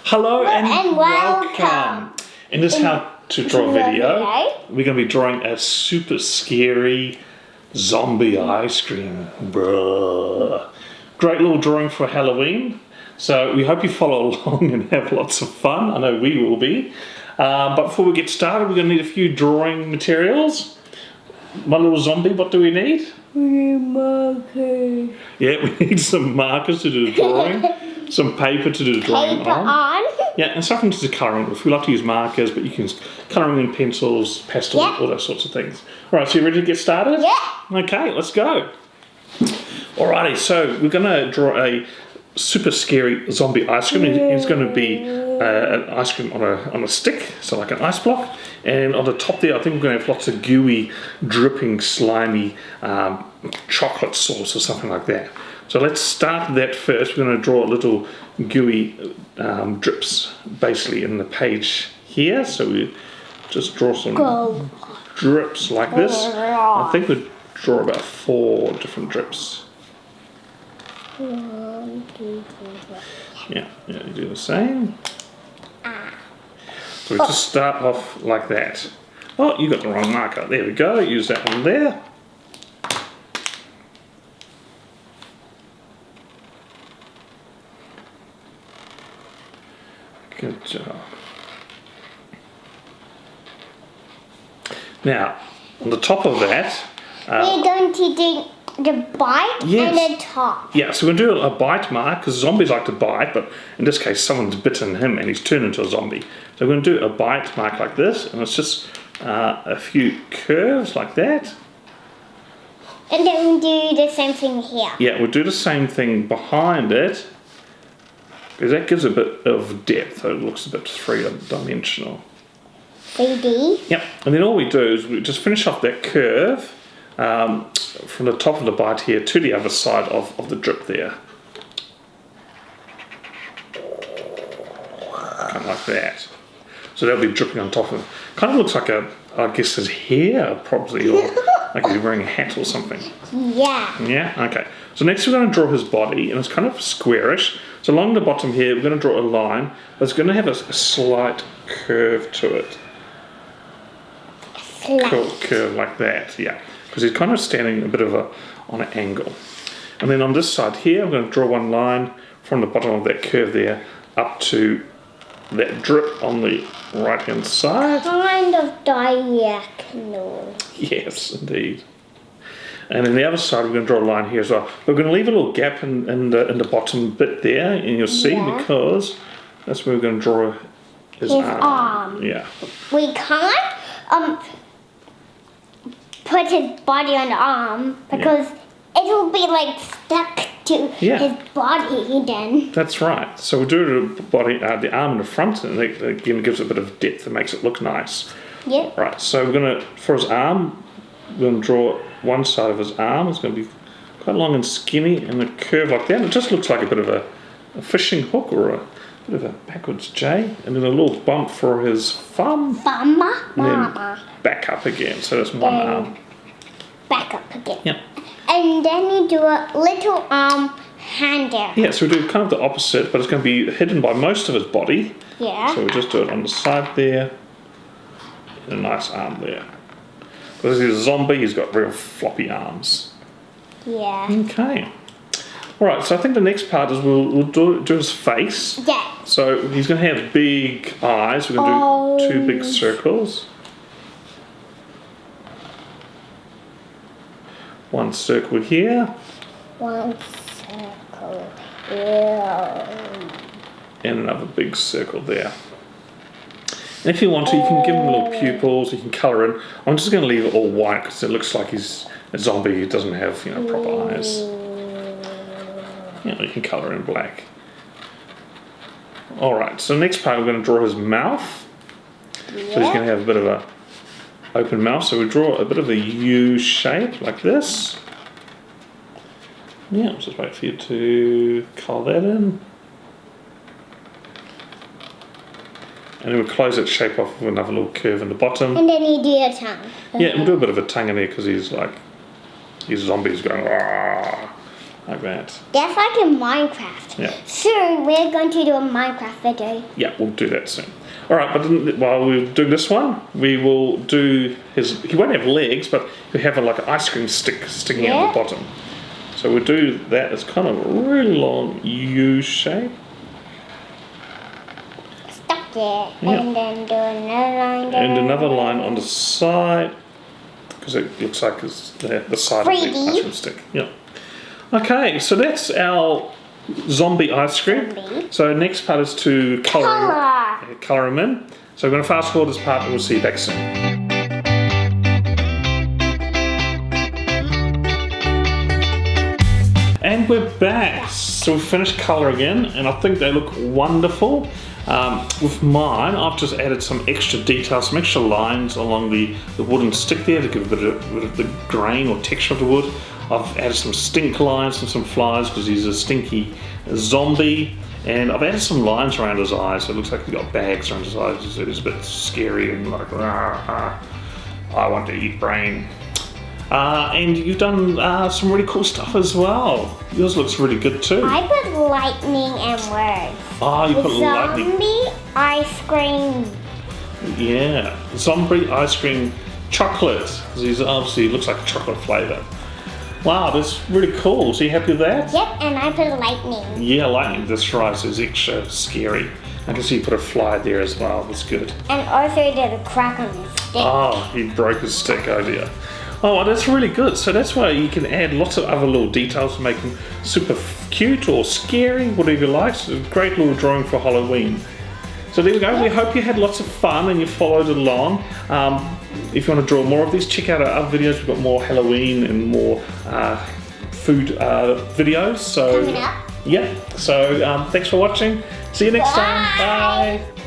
Hello and welcome. In this how to draw video, we're going to be drawing a super scary zombie ice cream. Bruh. Great little drawing for Halloween. So we hope you follow along and have lots of fun. I know we will be. But before we get started, we're going to need a few drawing materials. My little zombie, what do we need? We need markers. Yeah, we need some markers to do the drawing, some paper to do the drawing on. Yeah, and something to colour in with. We like to use markers, but you can use colouring in pencils, pastel, all those sorts of things. Alright, so you ready to get started? Yeah. Okay, let's go. Alrighty, so we're going to draw a super scary zombie ice cream. It's going to be an ice cream on a stick, so like an ice block. And on the top there, I think we're going to have lots of gooey, dripping, slimy chocolate sauce or something like that. So let's start that first. We're going to draw little gooey drips basically in the page here. So we just draw some drips like this. I think we'll draw about 4 different drips. 1, 2, 3, 4. Yeah, you do the same. So we just start off like that. Oh, you got the wrong marker. There we go. Use that one there. Good job. Now, on the top of that... we're going to do the bite and the top. Yeah, so we're going to do a bite mark, because zombies like to bite, but in this case someone's bitten him and he's turned into a zombie. So we're going to do a bite mark like this, and it's just a few curves like that. And then we'll do the same thing here. Yeah, we'll do the same thing behind it, because that gives a bit of depth, so it looks a bit three-dimensional. 3D? Yep, and then all we do is we just finish off that curve from the top of the bite here to the other side of the drip there. Kind of like that. So that'll be dripping on top of it. Kind of looks like I guess his hair probably, or like he's wearing a hat or something. Yeah. Yeah, okay. So next we're going to draw his body, and it's kind of squarish. So along the bottom here, we're going to draw a line, but it's going to have a slight curve to it. Curve like that, yeah. Because he's kind of standing a bit of on an angle. And then on this side here, I'm going to draw one line from the bottom of that curve there up to that drip on the right hand side. Kind of diagonal. Yes, indeed. And then the other side, we're going to draw a line here as well. But we're going to leave a little gap in the bottom bit there, and you'll see because that's where we're going to draw his arm. Yeah. We can't put his body on the arm because it will be like stuck to his body then. That's right. So we'll do the arm in the front, and it again gives it a bit of depth and makes it look nice. Yep. Right, so we're going to, for his arm, we're going to draw one side of his arm. It's going to be quite long and skinny and a curve like that. It just looks like a bit of a fishing hook or a bit of a backwards J. And then a little bump for his thumb. And then back up again. So that's one arm. Back up again. Yep. And then you do a little hand there. Yeah, so we do kind of the opposite, but it's going to be hidden by most of his body. Yeah. So we just do it on the side there. And a nice arm there. Because he's a zombie, he's got real floppy arms. Yeah. Okay. Alright, so I think the next part is we'll do his face. Yeah. So he's going to have big eyes. We're going to do 2 big circles. One circle here. One circle here. And another big circle there. And if you want to, you can give him little pupils, you can colour in. I'm just going to leave it all white because it looks like he's a zombie who doesn't have, proper eyes. You can colour in black. Alright, so next part we're going to draw his mouth. So he's going to have a bit of a open mouth. So we draw a bit of a U shape like this. Yeah, I'll just wait for you to colour that in. And then we'll close that shape off with another little curve in the bottom. And then you do your tongue. Yeah, we'll do a bit of a tongue in there because he's a zombie who's going, "Argh." like that. That's like in Minecraft. Yeah. Soon we're going to do a Minecraft video. Yeah, we'll do that soon. All right, but while we do this one, we will do his. He won't have legs, but he'll have like an ice cream stick sticking out the bottom. So we'll do that. It's kind of a really long U shape. Stuck it, Yeah. and then do another line there. And another line on the side, because it looks like it's the side of 3D. the ice cream stick. Yeah. Okay, so that's our zombie ice cream. Zombie. So next part is to colour them in. So we're going to fast forward this part and we'll see you back soon. And we're back. So we've finished colouring in and I think they look wonderful. With mine, I've just added some extra details, some extra lines along the wooden stick there to give a bit of the grain or texture of the wood. I've added some stink lines and some flies because he's a stinky zombie. And I've added some lines around his eyes, so it looks like he's got bags around his eyes. It is a bit scary and like, I want to eat brain. And you've done some really cool stuff as well. Yours looks really good too. I put lightning and words. Oh, you put lightning. Zombie ice cream. Yeah, zombie ice cream chocolate. Because he's obviously looks like a chocolate flavour. Wow, that's really cool. So you happy with that? Yep, and I put lightning. Yeah, lightning. That's right. So it's extra scary. I can see you put a fly there as well. That's good. And also did a crack on his stick. Oh, he broke his stick. Oh dear. Oh, well, that's really good. So that's why you can add lots of other little details to make them super cute or scary, whatever you like. So a great little drawing for Halloween. So there we go. We hope you had lots of fun and you followed along. If you want to draw more of these, check out our other videos. We've got more Halloween and more food videos. So Coming up. yeah. So thanks for watching. See you next time. Bye. Bye.